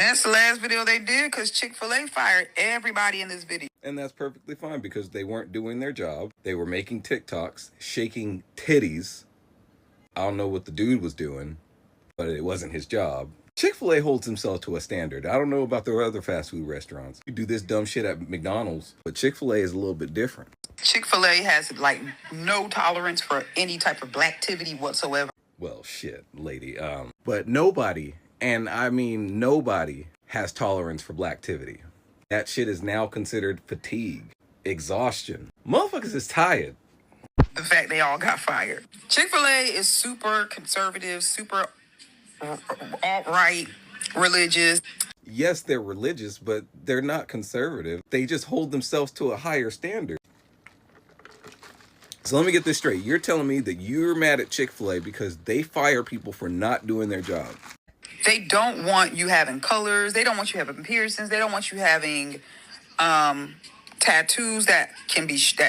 that's the last video they did because Chick-fil-A fired everybody in this video. And that's perfectly fine because they weren't doing their job. They were making TikToks, shaking titties. I don't know what the dude was doing, but it wasn't his job. Chick-fil-A holds himself to a standard. I don't know about the other fast food restaurants. You do this dumb shit at McDonald's, but Chick-fil-A is a little bit different. Chick-fil-A has like no tolerance for any type of blacktivity whatsoever. Well, shit, lady. But nobody, and I mean nobody, has tolerance for blacktivity. That shit is now considered fatigue, exhaustion. Motherfuckers is tired. The fact they all got fired. Chick-fil-A is super conservative, super alt-right, religious. Yes, they're religious, but they're not conservative. They just hold themselves to a higher standard. So let me get this straight. You're telling me that you're mad at Chick-fil-A because they fire people for not doing their job. They don't want you having colors. They don't want you having piercings. They don't want you having tattoos that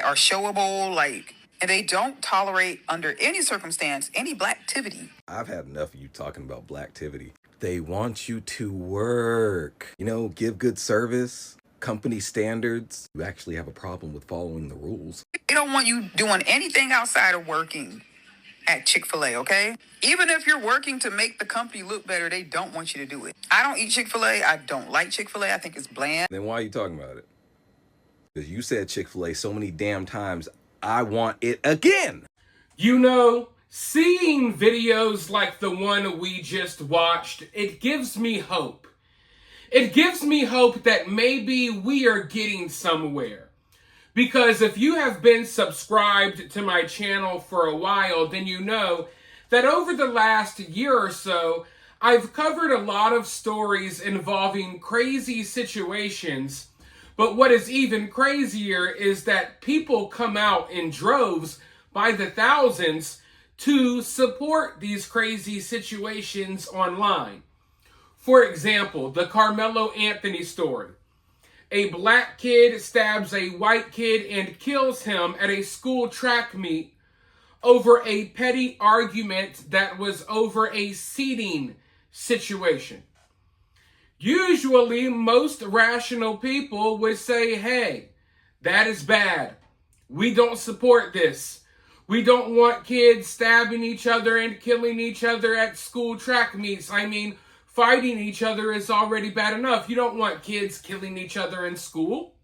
are showable, and they don't tolerate under any circumstance any blacktivity. I've had enough of you talking about blacktivity. They want you to work, give good service, company standards. You actually have a problem with following the rules. They don't want you doing anything outside of working at Chick-fil-A, okay? Even if you're working to make the company look better, they don't want you to do it. I don't eat Chick-fil-A. I don't like Chick-fil-A. I think it's bland. Then why are you talking about it? Because you said Chick-fil-A so many damn times, I want it again. Seeing videos like the one we just watched, it gives me hope. It gives me hope that maybe we are getting somewhere. Because if you have been subscribed to my channel for a while, then you know that over the last year or so, I've covered a lot of stories involving crazy situations. But what is even crazier is that people come out in droves by the thousands to support these crazy situations online. For example, the Carmelo Anthony story. A black kid stabs a white kid and kills him at a school track meet over a petty argument that was over a seating situation. Usually, most rational people would say, hey, that is bad. We don't support this. We don't want kids stabbing each other and killing each other at school track meets. I mean, fighting each other is already bad enough. You don't want kids killing each other in school.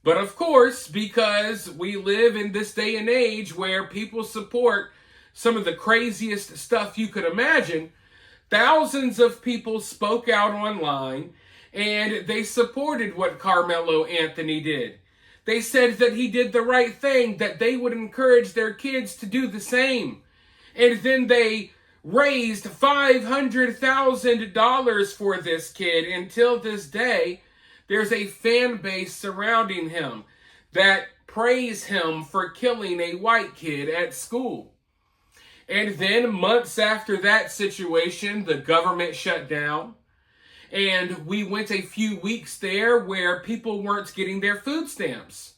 But of course, because we live in this day and age where people support some of the craziest stuff you could imagine, thousands of people spoke out online and they supported what Carmelo Anthony did. They said that he did the right thing, that they would encourage their kids to do the same. And then they raised $500,000 for this kid. Until this day, there's a fan base surrounding him that praise him for killing a white kid at school. And then months after that situation, the government shut down. And we went a few weeks there where people weren't getting their food stamps.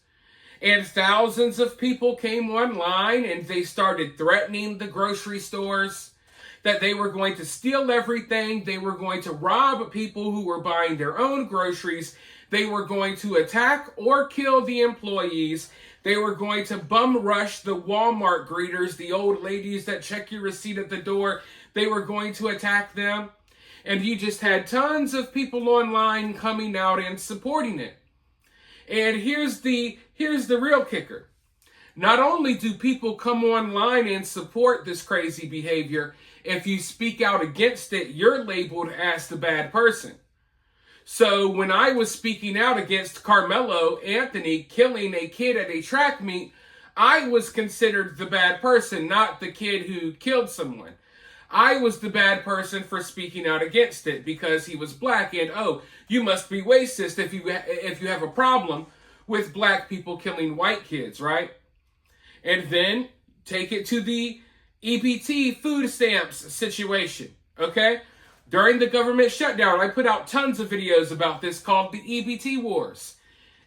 And thousands of people came online and they started threatening the grocery stores that they were going to steal everything. They were going to rob people who were buying their own groceries. They were going to attack or kill the employees. They were going to bum rush the Walmart greeters, the old ladies that check your receipt at the door. They were going to attack them. And you just had tons of people online coming out and supporting it. And here's the real kicker. Not only do people come online and support this crazy behavior, if you speak out against it, you're labeled as the bad person. So when I was speaking out against Carmelo Anthony killing a kid at a track meet, I was considered the bad person, not the kid who killed someone. I was the bad person for speaking out against it because he was black, and you must be racist if you have a problem with black people killing white kids, right? And then take it to the EBT food stamps situation, okay? During the government shutdown, I put out tons of videos about this called the EBT wars.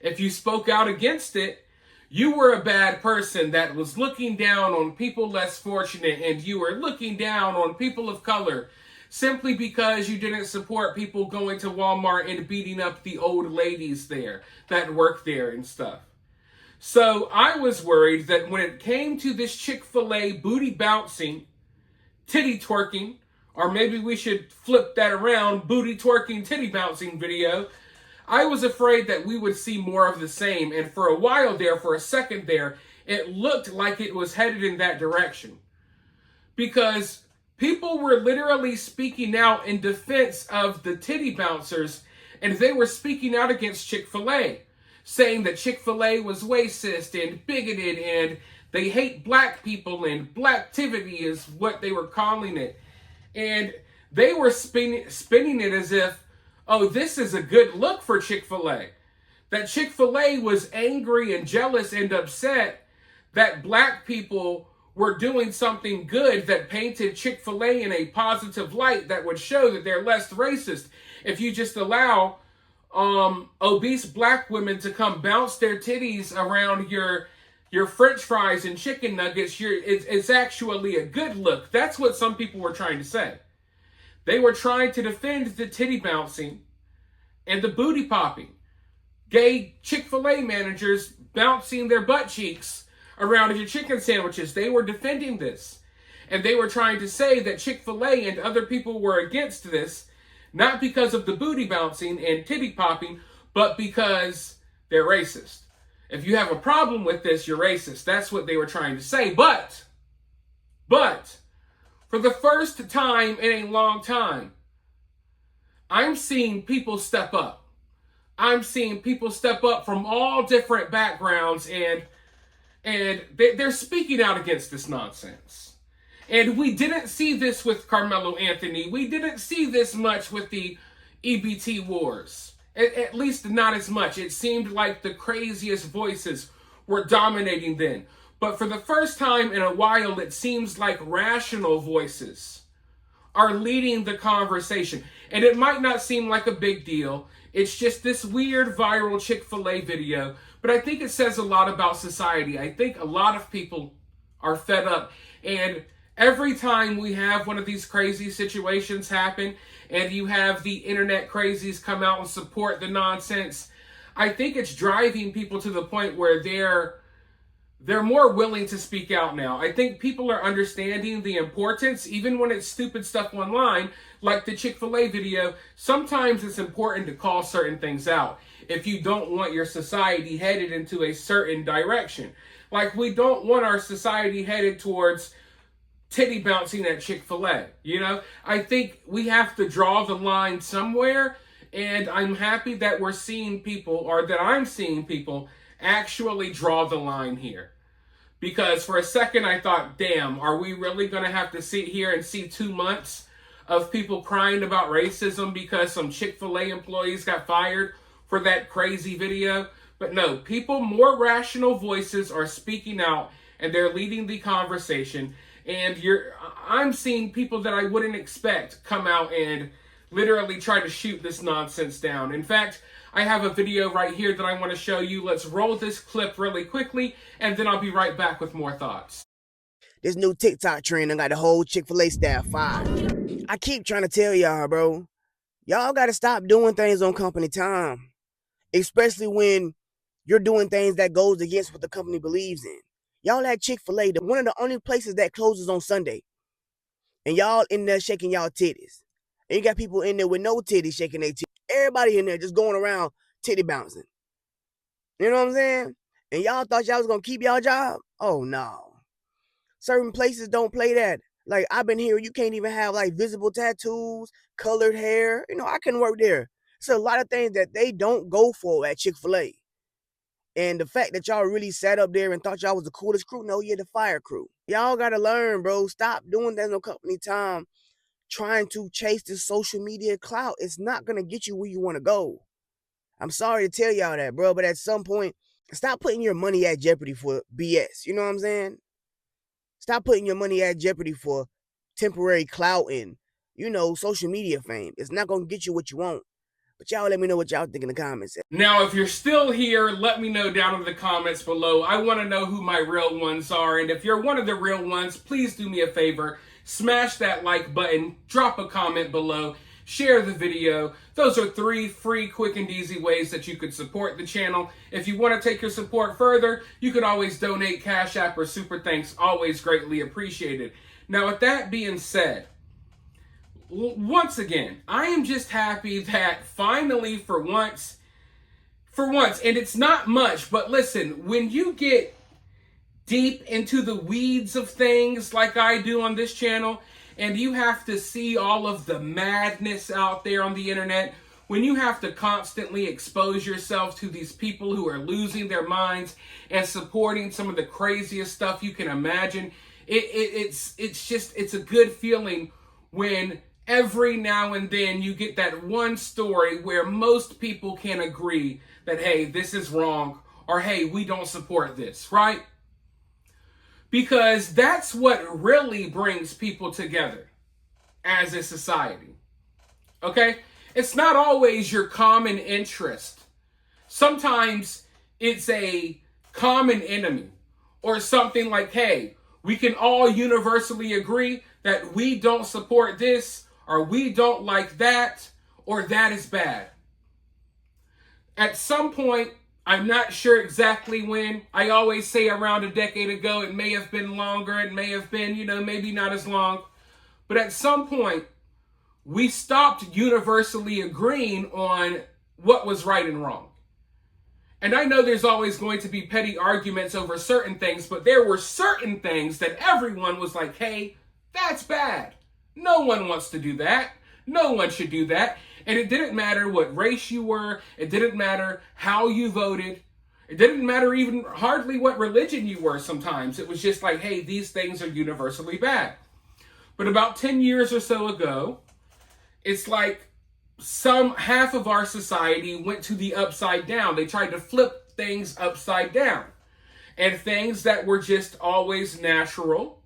If you spoke out against it, you were a bad person that was looking down on people less fortunate, and you were looking down on people of color, simply because you didn't support people going to Walmart and beating up the old ladies there that work there and stuff. So I was worried that when it came to this Chick-fil-A booty bouncing, titty twerking, or maybe we should flip that around, booty twerking, titty bouncing video, I was afraid that we would see more of the same. And for a while there, for a second there, it looked like it was headed in that direction. Because people were literally speaking out in defense of the titty bouncers, and they were speaking out against Chick-fil-A, saying that Chick-fil-A was racist and bigoted, and they hate black people, and blacktivity is what they were calling it. And they were spinning it as if, oh, this is a good look for Chick-fil-A. That Chick-fil-A was angry and jealous and upset that black people were doing something good that painted Chick-fil-A in a positive light that would show that they're less racist. If you just allow obese black women to come bounce their titties around your French fries and chicken nuggets, it's actually a good look. That's what some people were trying to say. They were trying to defend the titty bouncing and the booty popping. Gay Chick-fil-A managers bouncing their butt cheeks around your chicken sandwiches. They were defending this. And they were trying to say that Chick-fil-A and other people were against this, not because of the booty bouncing and titty popping, but because they're racist. If you have a problem with this, you're racist. That's what they were trying to say. But, for the first time in a long time, I'm seeing people step up. I'm seeing people step up from all different backgrounds, and they're speaking out against this nonsense. And we didn't see this with Carmelo Anthony. We didn't see this much with the EBT wars. At least not as much. It seemed like the craziest voices were dominating then. But for the first time in a while, it seems like rational voices are leading the conversation. And it might not seem like a big deal. It's just this weird viral Chick-fil-A video. But I think it says a lot about society. I think a lot of people are fed up. And every time we have one of these crazy situations happen, and you have the internet crazies come out and support the nonsense, I think it's driving people to the point where they're more willing to speak out now. I think people are understanding the importance, even when it's stupid stuff online, like the Chick-fil-A video. Sometimes it's important to call certain things out if you don't want your society headed into a certain direction. Like, we don't want our society headed towards titty bouncing at Chick-fil-A. You know, I think we have to draw the line somewhere, and I'm happy that we're seeing people, or that I'm seeing people actually draw the line here. Because for a second I thought, damn, are we really going to have to sit here and see 2 months of people crying about racism because some Chick-fil-A employees got fired for that crazy video? But no, people, more rational voices are speaking out, and they're leading the conversation. And I'm seeing people that I wouldn't expect come out and literally try to shoot this nonsense down. In fact, I have a video right here that I want to show you. Let's roll this clip really quickly, and then I'll be right back with more thoughts. This new TikTok trend done got the whole Chick-fil-A staff fired. I keep trying to tell y'all, bro. Y'all got to stop doing things on company time. Especially when you're doing things that goes against what the company believes in. Y'all at Chick-fil-A, one of the only places that closes on Sunday. And y'all in there shaking y'all titties. And you got people in there with no titties shaking their titties. Everybody in there just going around titty bouncing. You know what I'm saying? And y'all thought y'all was going to keep y'all job? Oh, no. Certain places don't play that. Like, I've been here, you can't even have, like, visible tattoos, colored hair. You know, I can work there. It's a lot of things that they don't go for at Chick-fil-A. And the fact that y'all really sat up there and thought y'all was the coolest crew, no, you're the fire crew. Y'all got to learn, bro. Stop doing that on company time, trying to chase this social media clout. It's not going to get you where you want to go. I'm sorry to tell y'all that, bro, but at some point, stop putting your money at jeopardy for BS. You know what I'm saying? Stop putting your money at jeopardy for temporary clout and, you know, social media fame. It's not going to get you what you want. But y'all let me know what y'all think in the comments. Now, if you're still here, let me know down in the comments below. I want to know who my real ones are. And if you're one of the real ones, please do me a favor. smash that like button, drop a comment below, share the video. Those are 3 free, quick, and easy ways that you could support the channel. If you want to take your support further, you can always donate Cash App or Super Thanks. Always greatly appreciated. Now, with that being said, once again, I am just happy that finally, for once, and it's not much, but listen, when you get deep into the weeds of things like I do on this channel, and you have to see all of the madness out there on the internet, when you have to constantly expose yourself to these people who are losing their minds and supporting some of the craziest stuff you can imagine, it's a good feeling when every now and then you get that one story where most people can agree that, hey, this is wrong, or hey, we don't support this, right? Because that's what really brings people together as a society, okay? It's not always your common interest. Sometimes it's a common enemy, or something like, hey, we can all universally agree that we don't support this, or we don't like that, or that is bad. At some point, I'm not sure exactly when. I always say around a decade ago. It may have been longer. It may have been, maybe not as long. But at some point, we stopped universally agreeing on what was right and wrong. And I know there's always going to be petty arguments over certain things, but there were certain things that everyone was like, hey, that's bad. No one wants to do that. No one should do that. And it didn't matter what race you were. It didn't matter how you voted. It didn't matter even hardly what religion you were sometimes. It was just like, hey, these things are universally bad. But about 10 years or so ago, it's like half of our society went to the upside down. They tried to flip things upside down. And things that were just always natural,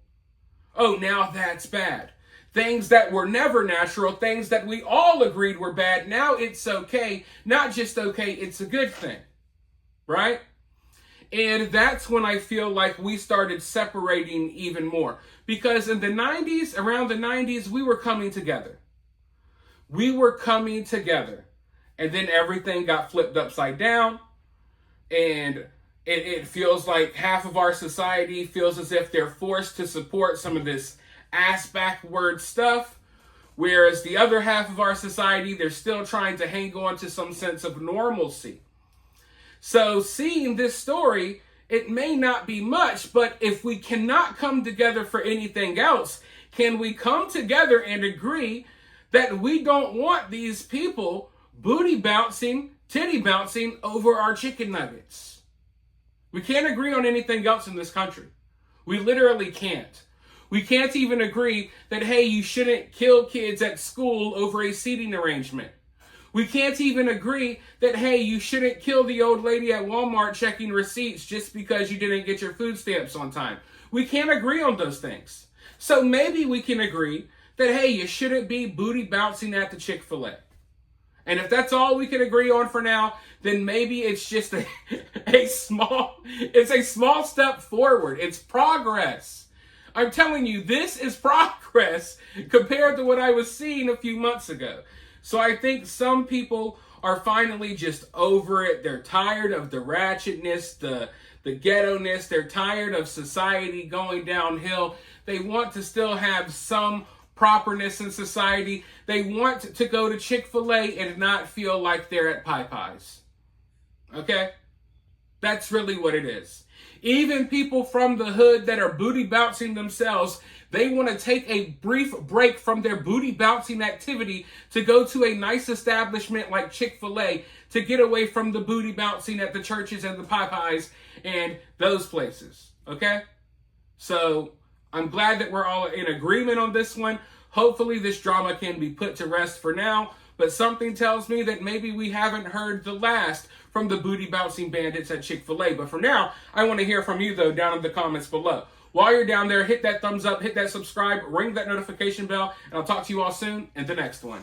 oh, now that's bad. Things that were never natural, things that we all agreed were bad, now it's okay. Not just okay, it's a good thing, right? And that's when I feel like we started separating even more. Because in the 90s, around the 90s, we were coming together. We were coming together. And then everything got flipped upside down. And it feels like half of our society feels as if they're forced to support some of this ass-backward stuff, whereas the other half of our society, they're still trying to hang on to some sense of normalcy. So seeing this story, it may not be much, but if we cannot come together for anything else, can we come together and agree that we don't want these people booty bouncing, titty bouncing over our chicken nuggets? We can't agree on anything else in this country. We literally can't. We can't even agree that, hey, you shouldn't kill kids at school over a seating arrangement. We can't even agree that, hey, you shouldn't kill the old lady at Walmart checking receipts just because you didn't get your food stamps on time. We can't agree on those things. So maybe we can agree that, hey, you shouldn't be booty bouncing at the Chick-Fil-A. And if that's all we can agree on for now, then maybe it's just a small step forward. It's progress. I'm telling you, this is progress compared to what I was seeing a few months ago. So I think some people are finally just over it. They're tired of the ratchetness, the ghetto-ness. They're tired of society going downhill. They want to still have some properness in society. They want to go to Chick-fil-A and not feel like they're at Popeyes. Okay? That's really what it is. Even people from the hood that are booty bouncing themselves, they want to take a brief break from their booty bouncing activity to go to a nice establishment like Chick-fil-A to get away from the booty bouncing at the churches and the Popeyes and those places. Okay? So I'm glad that we're all in agreement on this one. Hopefully this drama can be put to rest for now. But something tells me that maybe we haven't heard the last from the booty bouncing bandits at Chick-fil-A. But for now, I want to hear from you, though, down in the comments below. While you're down there, hit that thumbs up, hit that subscribe, ring that notification bell, and I'll talk to you all soon in the next one.